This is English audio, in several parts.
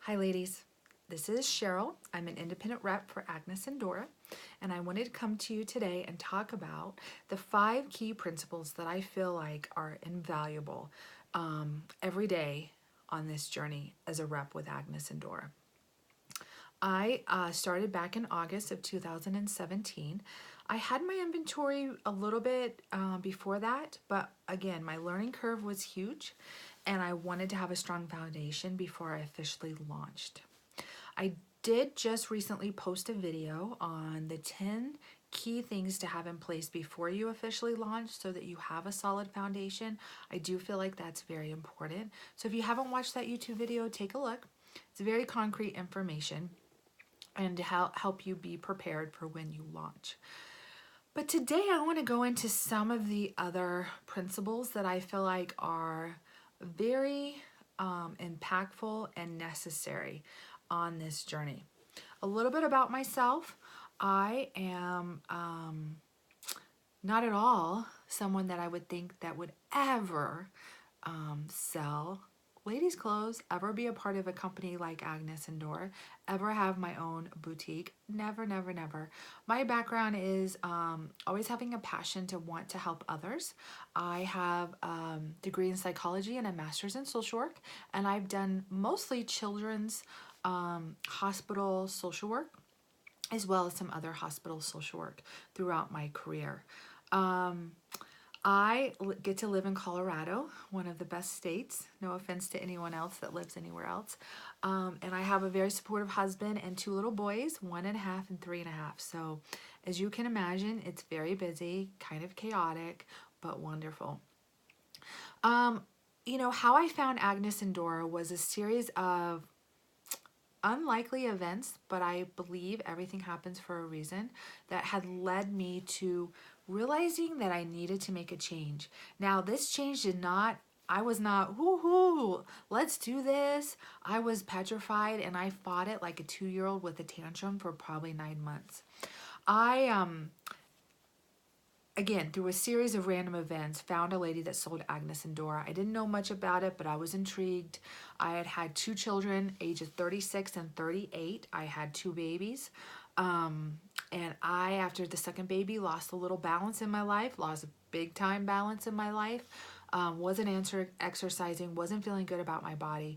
Hi ladies, this is Cheryl. I'm an independent rep for Agnes and Dora, and I wanted to come to you today and talk about the 5 key principles that I feel like are invaluable every day on this journey as a rep with Agnes and Dora. I started back in August of 2017. I had my inventory a little bit before that, but again, my learning curve was huge and I wanted to have a strong foundation before I officially launched. I did just recently post a video on the 10 key things to have in place before you officially launch so that you have a solid foundation. I do feel like that's very important. So if you haven't watched that YouTube video, take a look. It's very concrete information and to help you be prepared for when you launch. But today I want to go into some of the other principles that I feel like are very impactful and necessary on this journey. A little bit about myself. I am not at all someone that I would think that would ever sell ladies' clothes, ever be a part of a company like Agnes and Dora, ever have my own boutique. Never, never, never. My background is always having a passion to want to help others. I have a degree in psychology and a master's in social work, and I've done mostly children's hospital social work, as well as some other hospital social work throughout my career. I get to live in Colorado, one of the best states. No offense to anyone else that lives anywhere else. And I have a very supportive husband and 2 little boys, 1.5 and 3.5. So as you can imagine, it's very busy, kind of chaotic, but wonderful. You know, how I found Agnes and Dora was a series of unlikely events, but I believe everything happens for a reason, that had led me to realizing that I needed to make a change. Now, this change I was not, woohoo, let's do this. I was petrified and I fought it like a 2-year-old with a tantrum for probably 9 months. Again, through a series of random events, found a lady that sold Agnes and Dora. I didn't know much about it, but I was intrigued. I had 2 children, ages 36 and 38. I had 2 babies. And I, after the second baby, lost a little balance in my life, lost a big time balance in my life. Wasn't exercising, wasn't feeling good about my body.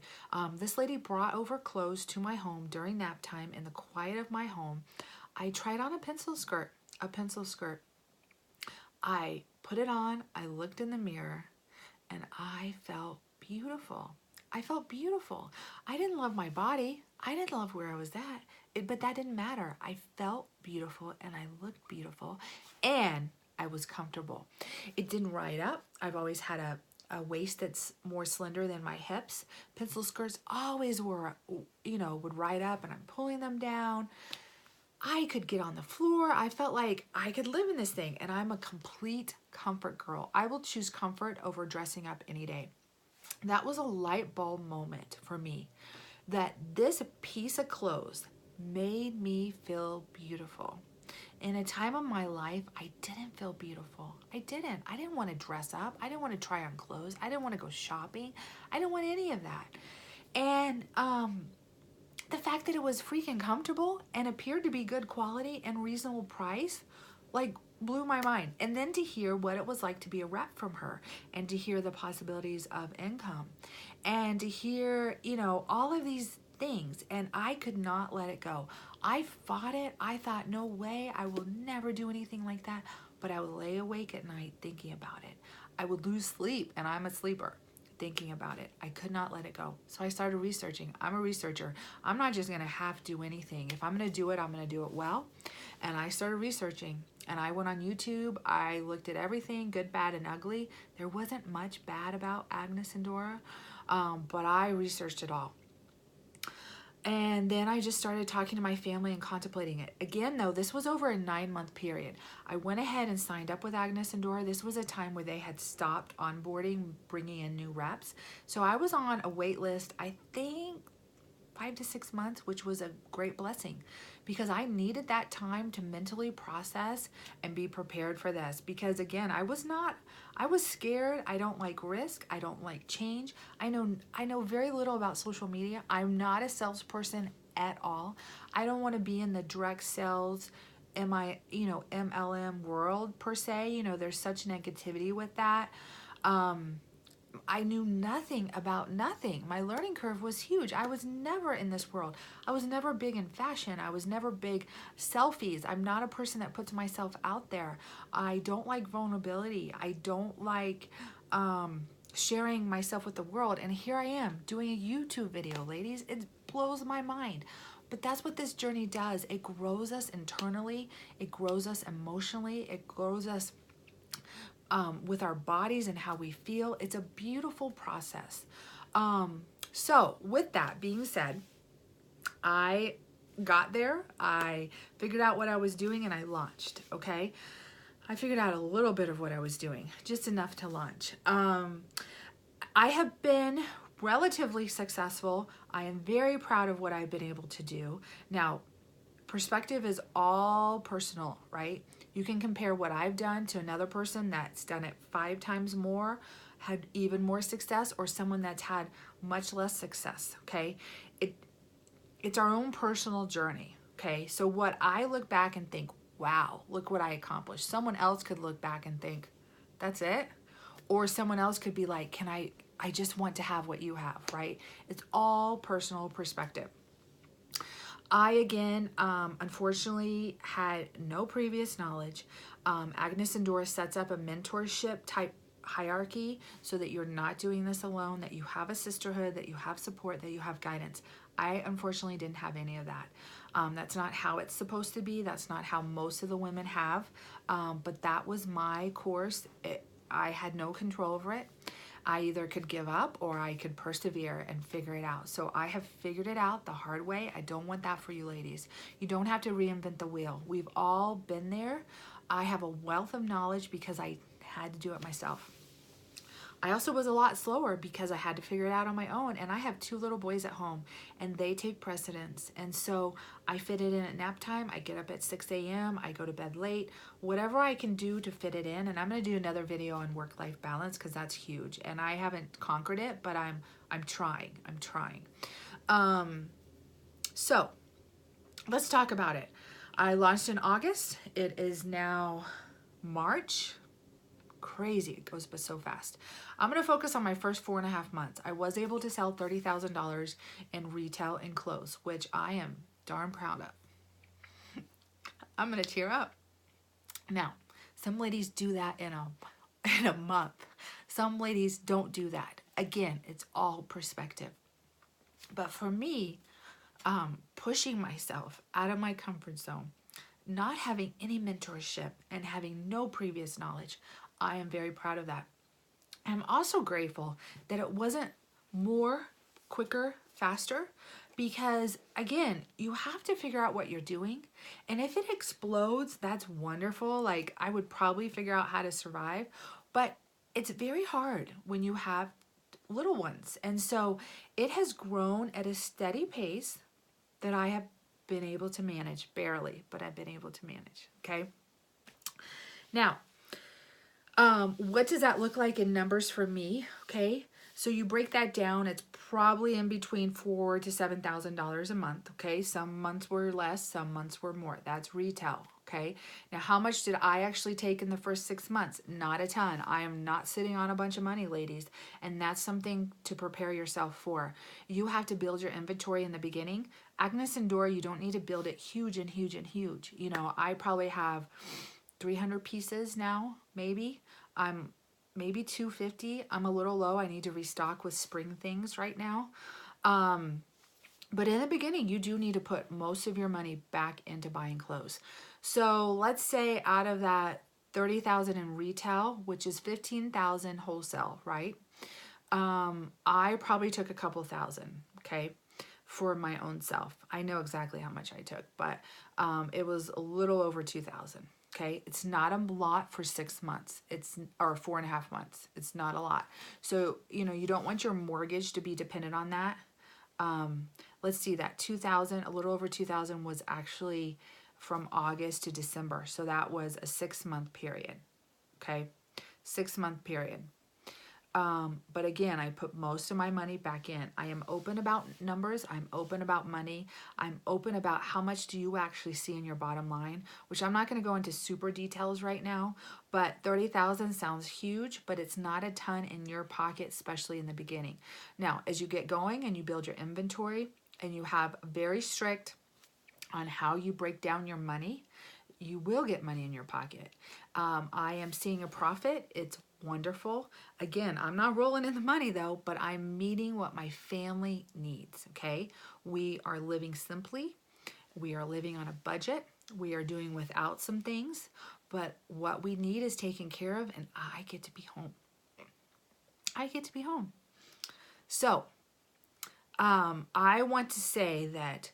This lady brought over clothes to my home during nap time in the quiet of my home. I tried on a pencil skirt. I put it on, I looked in the mirror, and I felt beautiful. I felt beautiful. I didn't love my body. I didn't love where I was at, but that didn't matter. I felt beautiful and I looked beautiful and I was comfortable. It didn't ride up. I've always had a waist that's more slender than my hips. Pencil skirts always were, would ride up and I'm pulling them down. I could get on the floor. I felt like I could live in this thing, and I'm a complete comfort girl. I will choose comfort over dressing up any day. That was a light bulb moment for me, that this piece of clothes made me feel beautiful. In a time of my life, I didn't feel beautiful. I didn't want to dress up. I didn't want to try on clothes. I didn't want to go shopping. I didn't want any of that. And the fact that it was freaking comfortable and appeared to be good quality and reasonable price, like, blew my mind. And then to hear what it was like to be a rep from her and to hear the possibilities of income and to hear, all of these things, and I could not let it go. I fought it. I thought, no way, I will never do anything like that. But I would lay awake at night thinking about it. I would lose sleep, and I'm a sleeper, thinking about it. I could not let it go. So I started researching. I'm a researcher. I'm not just going to half do anything. If I'm going to do it, I'm going to do it well. And I started researching. And I went on YouTube. I looked at everything, good, bad, and ugly. There wasn't much bad about Agnes and Dora, but I researched it all. And then I just started talking to my family and contemplating it. Again, though, this was over a 9-month period. I went ahead and signed up with Agnes and Dora. This was a time where they had stopped onboarding, bringing in new reps. So I was on a wait list, I think 5 to 6 months, which was a great blessing because I needed that time to mentally process and be prepared for this. Because again, I was scared. I don't like risk. I don't like change. I know very little about social media. I'm not a salesperson at all. I don't want to be in the direct sales MLM world per se. There's such negativity with that. I knew nothing about nothing. My learning curve was huge. I was never in this world. I was never big in fashion. I was never big selfies. I'm not a person that puts myself out there. I don't like vulnerability. I don't like sharing myself with the world. And here I am doing a YouTube video, ladies. It blows my mind. But that's what this journey does. It grows us internally. It grows us emotionally. It grows us with our bodies and how we feel. It's a beautiful process. So with that being said, I got there, I figured out what I was doing, and I launched, okay? I figured out a little bit of what I was doing, just enough to launch. I have been relatively successful. I am very proud of what I've been able to do. Now, perspective is all personal, right? You can compare what I've done to another person that's done it 5 times more, had even more success, or someone that's had much less success, okay? It's our own personal journey, okay? So what I look back and think, wow, look what I accomplished. Someone else could look back and think, that's it? Or someone else could be like, I just want to have what you have, right? It's all personal perspective. I, again, unfortunately had no previous knowledge. Agnes Dora sets up a mentorship type hierarchy so that you're not doing this alone, that you have a sisterhood, that you have support, that you have guidance. I unfortunately didn't have any of that. That's not how it's supposed to be. That's not how most of the women have. But that was my course. I had no control over it. I either could give up or I could persevere and figure it out. So I have figured it out the hard way. I don't want that for you ladies. You don't have to reinvent the wheel. We've all been there. I have a wealth of knowledge because I had to do it myself. I also was a lot slower because I had to figure it out on my own, and I have 2 little boys at home and they take precedence. And so I fit it in at nap time. I get up at 6 a.m. I go to bed late, whatever I can do to fit it in. And I'm going to do another video on work-life balance because that's huge. And I haven't conquered it, but I'm trying. So let's talk about it. I launched in August. It is now March. Crazy, it goes but so fast. I'm going to focus on my first 4.5 months. I was able to sell $30,000 in retail and clothes, which I am darn proud of. I'm going to tear up. Now, some ladies do that in a month. Some ladies don't do that. Again, it's all perspective. But for me, pushing myself out of my comfort zone, not having any mentorship and having no previous knowledge, I am very proud of that. I'm also grateful that it wasn't more, quicker, faster, because again, you have to figure out what you're doing. And if it explodes, that's wonderful. Like, I would probably figure out how to survive, but it's very hard when you have little ones. And so it has grown at a steady pace that I have been able to manage, barely, but I've been able to manage, okay? Now, what does that look like in numbers for me? Okay, so you break that down. It's probably in between $4,000 to $7,000 a month. Okay, some months were less, some months were more. That's retail. Okay, now how much did I actually take in the first 6 months? Not a ton. I am not sitting on a bunch of money, ladies, and that's something to prepare yourself for. You have to build your inventory in the beginning. Agnes and Dora, you don't need to build it huge and huge and huge. You know, I probably have 300 pieces now, maybe. I'm maybe 250. I'm a little low. I need to restock with spring things right now. But in the beginning, you do need to put most of your money back into buying clothes. So let's say out of that 30,000 in retail, which is 15,000 wholesale, right? I probably took a couple thousand, okay, for my own self. I know exactly how much I took, but it was a little over 2,000. Okay, it's not a lot for 6 months. Or 4.5 months. It's not a lot. So, you know, you don't want your mortgage to be dependent on that. Let's see, that 2000, a little over 2000 was actually from August to December. So that was a 6-month period. Okay. 6-month period. But again, I put most of my money back in. I am open about numbers. I'm open about money. I'm open about how much do you actually see in your bottom line, which I'm not going to go into super details right now, but 30,000 sounds huge, but it's not a ton in your pocket, especially in the beginning. Now, as you get going and you build your inventory and you have very strict on how you break down your money, you will get money in your pocket. I am seeing a profit. It's wonderful. Again, I'm not rolling in the money though, but I'm meeting what my family needs, okay? We are living simply. We are living on a budget. We are doing without some things, but what we need is taken care of, and I get to be home. I get to be home. So, I want to say that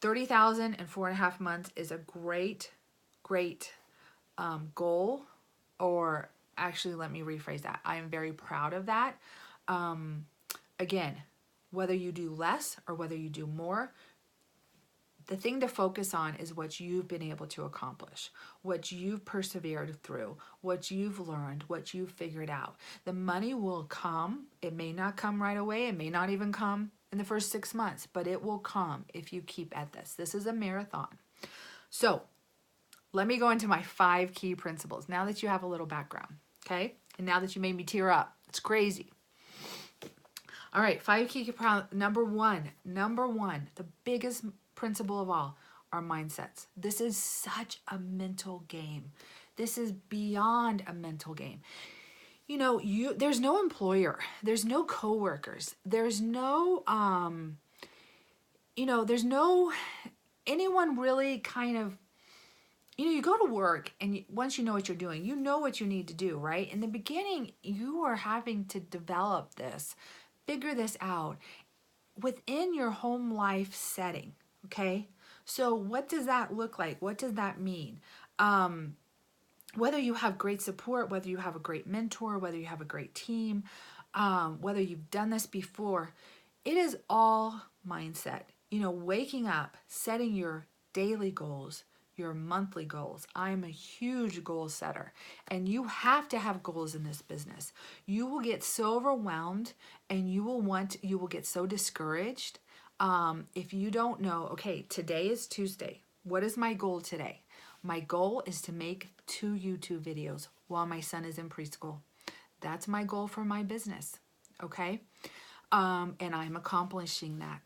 30,000 in 4.5 months is a great goal, or actually, let me rephrase that. I am very proud of that. Again, whether you do less or whether you do more, the thing to focus on is what you've been able to accomplish, what you've persevered through, what you've learned, what you've figured out. The money will come. It may not come right away. It may not even come in the first 6 months, but it will come if you keep at this. This is a marathon. So let me go into my 5 key principles now that you have a little background, okay? And now that you made me tear up. It's crazy. All right, 5 key number one, the biggest principle of all are mindsets. This is such a mental game. This is beyond a mental game. You know, there's no employer, there's no coworkers, there's no there's no anyone really kind of, you go to work and once you know what you're doing, you know what you need to do, right? In the beginning, you are having to develop this, figure this out within your home life setting, okay? So what does that look like? What does that mean? Whether you have great support, whether you have a great mentor, whether you have a great team, whether you've done this before, it is all mindset. Waking up, setting your daily goals, your monthly goals. I'm a huge goal setter, and you have to have goals in this business. You will get so overwhelmed and you will get so discouraged if you don't know, okay, today is Tuesday. What is my goal today? My goal is to make 2 YouTube videos while my son is in preschool. That's my goal for my business, okay? And I'm accomplishing that.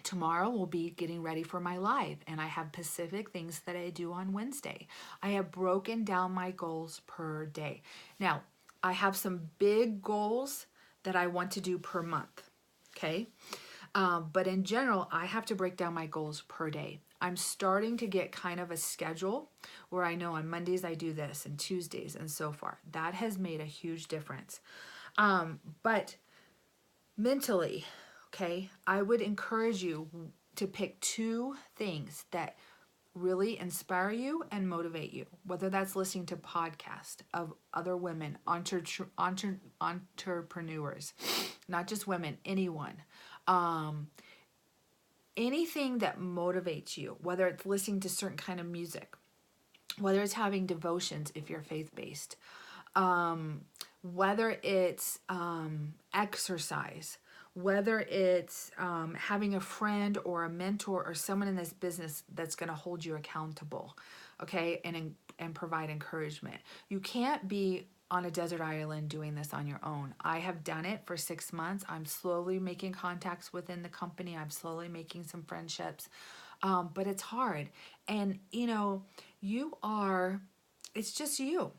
Tomorrow we'll be getting ready for my live, and I have specific things that I do on Wednesday. I have broken down my goals per day. Now, I have some big goals that I want to do per month, okay? But in general, I have to break down my goals per day. I'm starting to get kind of a schedule where I know on Mondays I do this and Tuesdays and so forth. That has made a huge difference. But mentally, okay, I would encourage you to pick 2 things that really inspire you and motivate you, whether that's listening to podcasts of other women, entrepreneurs, not just women, anyone. Anything that motivates you, whether it's listening to certain kind of music, whether it's having devotions if you're faith-based, whether it's exercise, whether it's having a friend or a mentor or someone in this business that's going to hold you accountable, okay, and provide encouragement. You can't be on a desert island doing this on your own. I have done it for 6 months. I'm slowly making contacts within the company. I'm slowly making some friendships, but it's hard. And it's just you.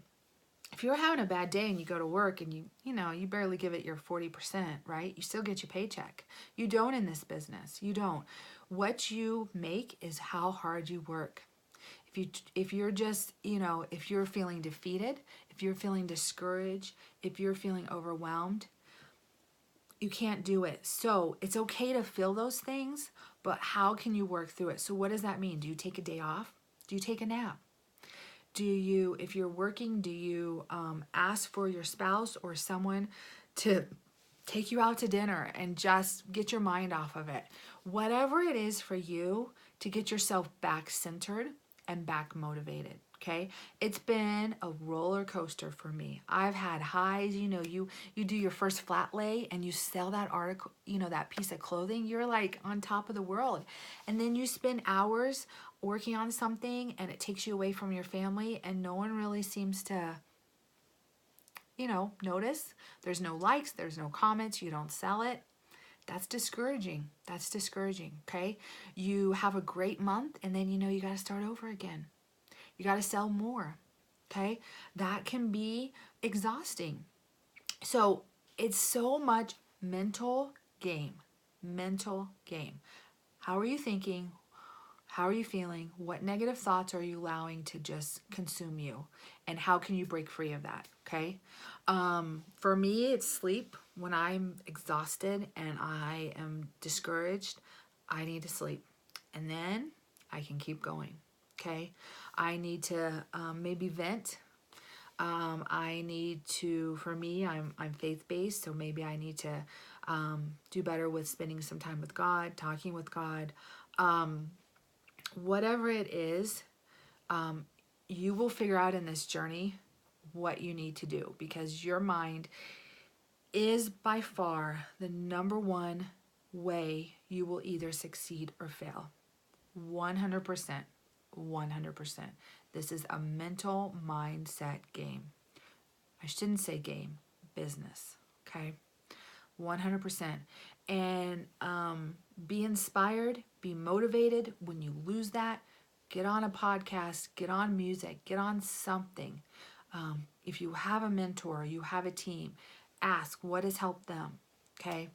If you're having a bad day and you go to work and you barely give it your 40%, right? You still get your paycheck. You don't in this business. You don't. What you make is how hard you work. If you're just, if you're feeling defeated, if you're feeling discouraged, if you're feeling overwhelmed, you can't do it. So it's okay to feel those things, but how can you work through it? So what does that mean? Do you take a day off? Do you take a nap? Do you, if you're working, do you ask for your spouse or someone to take you out to dinner and just get your mind off of it. Whatever it is for you to get yourself back centered and back motivated. Okay, it's been a roller coaster for me. I've had highs. You do your first flat lay and you sell that article, that piece of clothing. You're like on top of the world, and then you spend hours working on something, and it takes you away from your family, and no one really seems to notice. There's no likes, there's no comments, you don't sell it. That's discouraging. That's discouraging, okay? You have a great month, and then you got to start over again. You got to sell more, okay? That can be exhausting. So it's so much mental game. Mental game. How are you thinking? How are you feeling? What negative thoughts are you allowing to just consume you? And how can you break free of that? Okay. For me, it's sleep. When I'm exhausted and I am discouraged, I need to sleep. And then I can keep going. Okay. I need to maybe vent. I need to, for me, I'm faith-based, so maybe I need to do better with spending some time with God, talking with God. Whatever it is, you will figure out in this journey what you need to do, because your mind is by far the number one way you will either succeed or fail. 100%. 100%. This is a mental mindset game. I shouldn't say game, business. Okay? 100%. And be inspired, be motivated. When you lose that, get on a podcast, get on music, get on something. If you have a mentor, you have a team, ask what has helped them. Okay.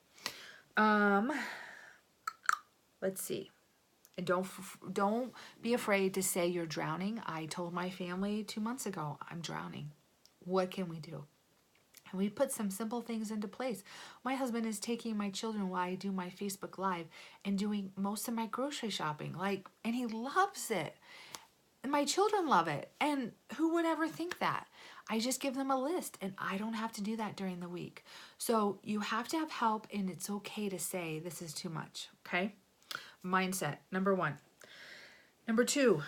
Let's see. And don't be afraid to say you're drowning. I told my family 2 months ago, I'm drowning. What can we do? And we put some simple things into place. My husband is taking my children while I do my Facebook Live and doing most of my grocery shopping. And he loves it. And my children love it. And who would ever think that? I just give them a list, and I don't have to do that during the week. So you have to have help, and it's okay to say this is too much, okay? Mindset, number 1. Number 2,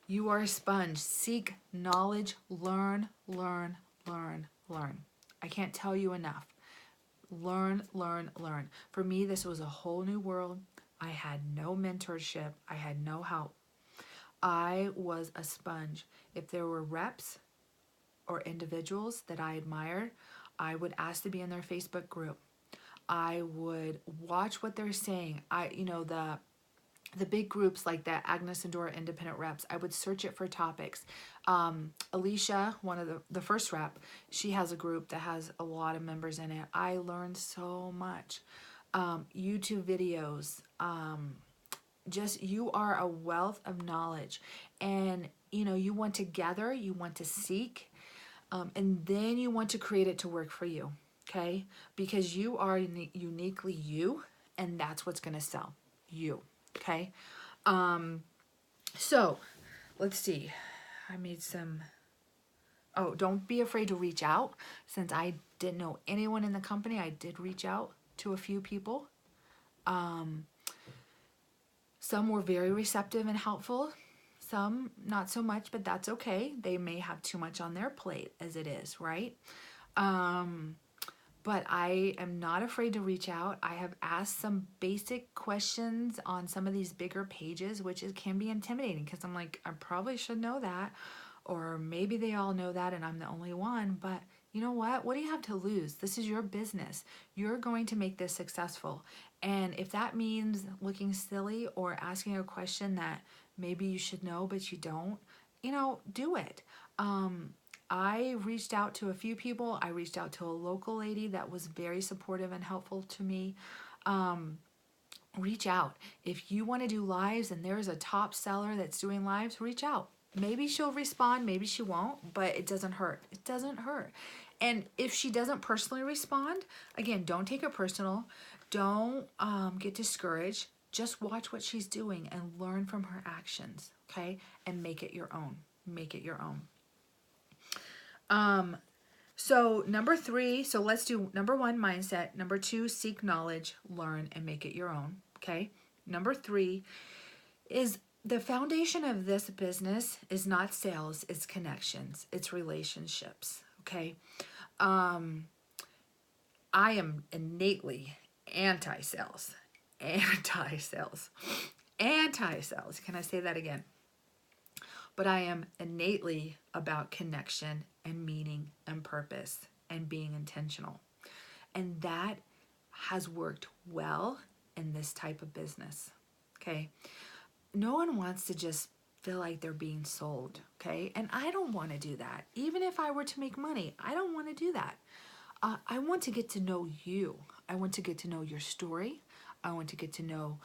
you are a sponge. Seek knowledge, learn, learn, learn, learn. I can't tell you enough. Learn, learn, learn. For me, this was a whole new world. I had no mentorship. I had no help. I was a sponge. If there were reps or individuals that I admired, I would ask to be in their Facebook group. I would watch what they're saying. The big groups like that, Agnes Dora independent reps, I would search it for topics. Alicia, one of the first rep, she has a group that has a lot of members in it. I learned so much. YouTube videos, just you are a wealth of knowledge, and you want to gather, you want to seek, and then you want to create it to work for you, okay? Because you are uniquely you, and that's what's going to sell you, okay? So let's see. I made some. Oh, don't be afraid to reach out. Since I didn't know anyone in the company, I did reach out to a few people. Some were very receptive and helpful. Some not so much, but that's okay. They may have too much on their plate as it is, right? But I am not afraid to reach out. I have asked some basic questions on some of these bigger pages, which can be intimidating because I'm like, I probably should know that. Or maybe they all know that and I'm the only one. But you know what? What do you have to lose? This is your business. You're going to make this successful. And if that means looking silly or asking a question that maybe you should know but you don't, do it. I reached out to a few people. I reached out to a local lady that was very supportive and helpful to me. Reach out. If you want to do lives and there's a top seller that's doing lives, reach out. Maybe she'll respond, maybe she won't, but it doesn't hurt. It doesn't hurt. And if she doesn't personally respond, again, don't take it personal. Don't get discouraged. Just watch what she's doing and learn from her actions, okay? And make it your own. Make it your own. So number 3, so let's do number 1, mindset. Number 2, seek knowledge, learn, and make it your own. Okay. Number 3 is the foundation of this business is not sales, it's connections, it's relationships. Okay. Um, I am innately anti-sales, anti-sales, anti-sales. Can I say that again? But I am innately about connection and meaning and purpose and being intentional. And that has worked well in this type of business. Okay. No one wants to just feel like they're being sold. Okay. And I don't want to do that. Even if I were to make money, I don't want to do that. I want to get to know you. I want to get to know your story. I want to get to know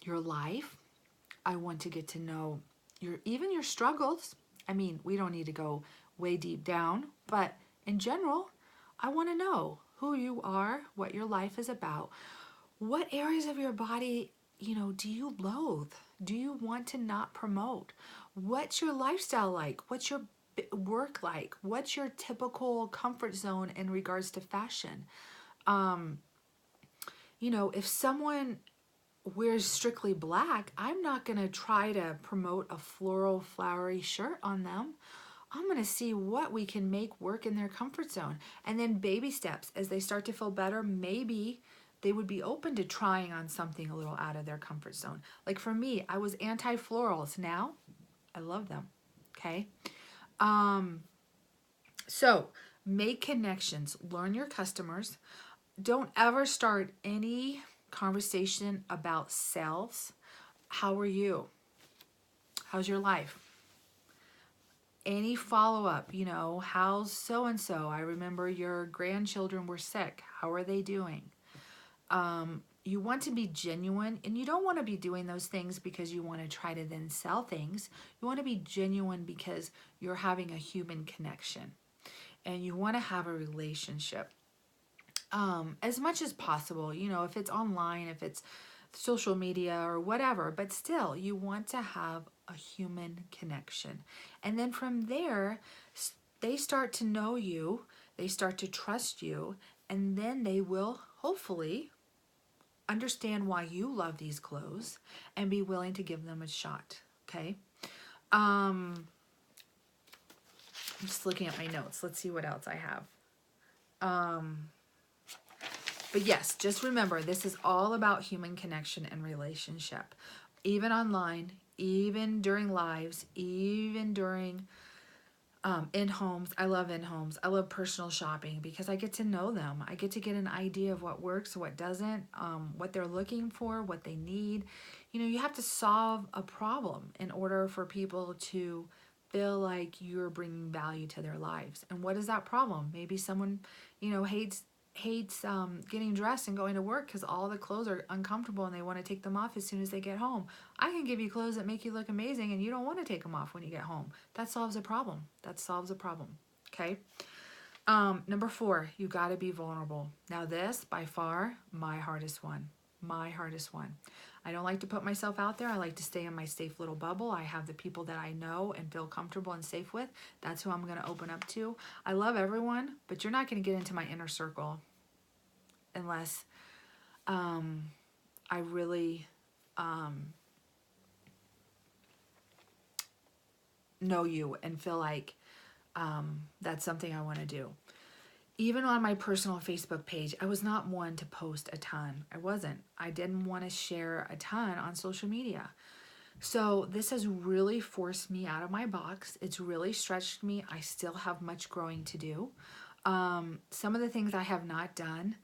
your life. I want to get to know even your struggles. I mean, we don't need to go way deep down, but in general, I want to know who you are, what your life is about, what areas of your body, do you loathe? Do you want to not promote? What's your lifestyle like? What's your work like? What's your typical comfort zone in regards to fashion? If someone wears strictly black, I'm not going to try to promote a floral, flowery shirt on them. I'm going to see what we can make work in their comfort zone. And then baby steps, as they start to feel better, maybe they would be open to trying on something a little out of their comfort zone. Like for me, I was anti-florals. Now, I love them. Okay? So, make connections. Learn your customers. Don't ever start any conversation about sales. How are you? How's your life? Any follow-up, how's so-and-so? I remember your grandchildren were sick. How are they doing? You want to be genuine, and you don't want to be doing those things because you want to try to then sell things. You want to be genuine because you're having a human connection, and you want to have a relationship. As much as possible, if it's online, if it's social media or whatever, but still you want to have a human connection. And then from there, they start to know you, they start to trust you, and then they will hopefully understand why you love these clothes and be willing to give them a shot. Okay. I'm just looking at my notes. Let's see what else I have. But yes, just remember, this is all about human connection and relationship. Even online, even during lives, even during in homes. I love in homes. I love personal shopping because I get to know them. I get to get an idea of what works, what doesn't, what they're looking for, what they need. You have to solve a problem in order for people to feel like you're bringing value to their lives. And what is that problem? Maybe someone, hates getting dressed and going to work because all the clothes are uncomfortable and they want to take them off as soon as they get home. I can give you clothes that make you look amazing and you don't want to take them off when you get home. That solves a problem. That solves a problem. Okay. Number 4, you got to be vulnerable. Now this, by far, my hardest one. My hardest one. I don't like to put myself out there. I like to stay in my safe little bubble. I have the people that I know and feel comfortable and safe with. That's who I'm going to open up to. I love everyone, but you're not going to get into my inner circle unless I really know you and feel like that's something I want to do. Even on my personal Facebook page, I was not one to post a ton. I wasn't. I didn't want to share a ton on social media. So this has really forced me out of my box. It's really stretched me. I still have much growing to do. Some of the things I have not done,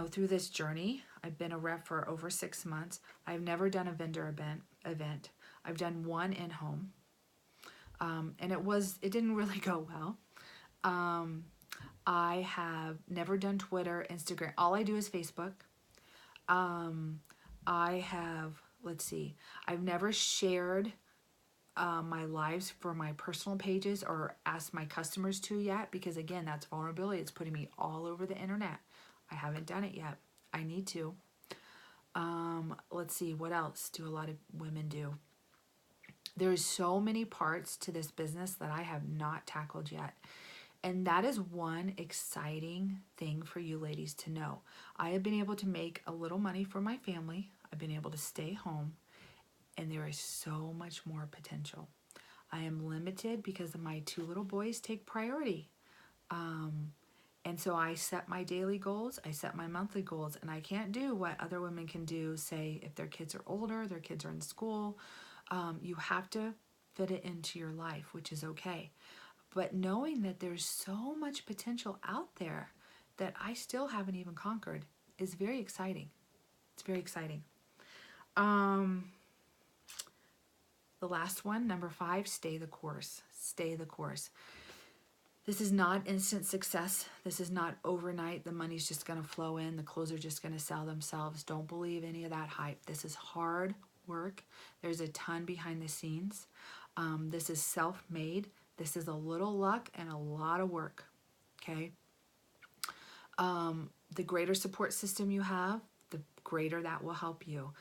through this journey, I've been a rep for over 6 months. I've never done a vendor event. I've done one in home. And it didn't really go well. I have never done Twitter, Instagram. All I do is Facebook. I've never shared my lives for my personal pages or asked my customers to yet, because again, that's vulnerability. It's putting me all over the internet. I haven't done it yet. I need to. What else do a lot of women do? There's so many parts to this business that I have not tackled yet. And that is one exciting thing for you ladies to know. I have been able to make a little money for my family. I've been able to stay home, and there is so much more potential. I am limited because of my two little boys take priority. And so I set my daily goals, I set my monthly goals, and I can't do what other women can do, say, if their kids are older, their kids are in school. You have to fit it into your life, which is okay. But knowing that there's so much potential out there that I still haven't even conquered is very exciting. It's very exciting. The last one, number 5, stay the course. Stay the course. This is not instant success. This is not overnight. The money's just going to flow in. The clothes are just going to sell themselves. Don't believe any of that hype. This is hard work. There's a ton behind the scenes. This is self-made. This is a little luck and a lot of work. Okay? The greater support system you have, the greater that will help you.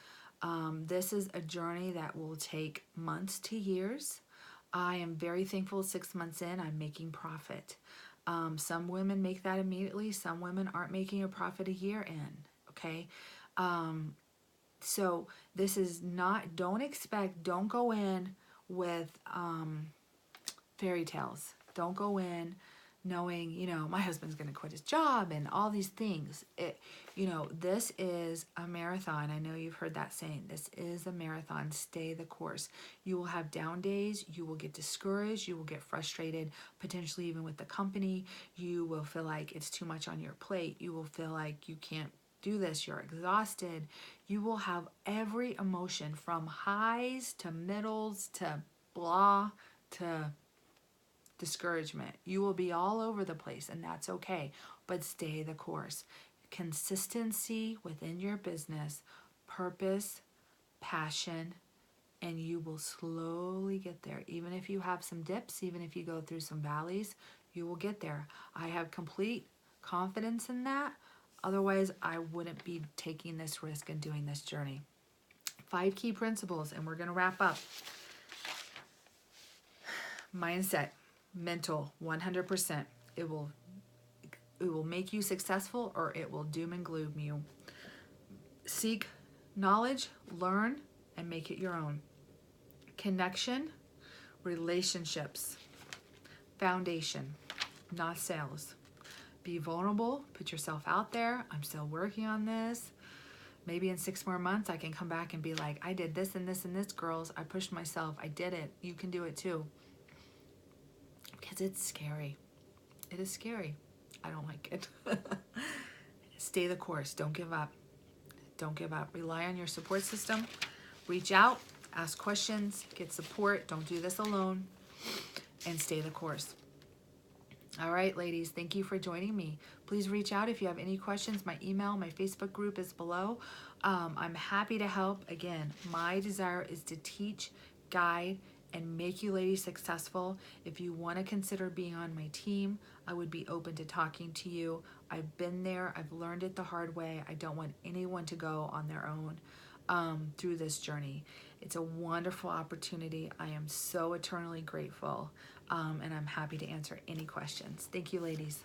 This is a journey that will take months to years. I am very thankful 6 months in, I'm making profit. Some women make that immediately. Some women aren't making a profit a year in, okay? So this is not, don't go in with fairy tales. Don't go in knowing, my husband's going to quit his job and all these things. This is a marathon. I know you've heard that saying. This is a marathon. Stay the course. You will have down days. You will get discouraged. You will get frustrated, potentially even with the company. You will feel like it's too much on your plate. You will feel like you can't do this. You're exhausted. You will have every emotion from highs to middles to blah to discouragement. You will be all over the place, and that's okay, but stay the course. Consistency within your business, purpose, passion, and you will slowly get there. Even if you have some dips, even if you go through some valleys, you will get there. I have complete confidence in that. Otherwise, I wouldn't be taking this risk and doing this journey. 5 key principles, and we're going to wrap up. Mindset. Mental, 100%. It will make you successful, or it will doom and gloom you. Seek knowledge, learn, and make it your own. Connection, relationships, foundation, not sales. Be vulnerable, put yourself out there. I'm still working on this. Maybe in 6 more months, I can come back and be like, I did this and this and this, girls. I pushed myself. I did it. You can do it too. Because it's scary. It is scary. I don't like it. Stay the course. Don't give up. Don't give up. Rely on your support system. Reach out. Ask questions. Get support. Don't do this alone. And stay the course. All right, ladies. Thank you for joining me. Please reach out if you have any questions. My email, my Facebook group is below. I'm happy to help. Again, my desire is to teach, guide, and make you ladies successful. If you want to consider being on my team, I would be open to talking to you. I've been there. I've learned it the hard way. I don't want anyone to go on their own through this journey. It's a wonderful opportunity. I am so eternally grateful, and I'm happy to answer any questions. Thank you, ladies.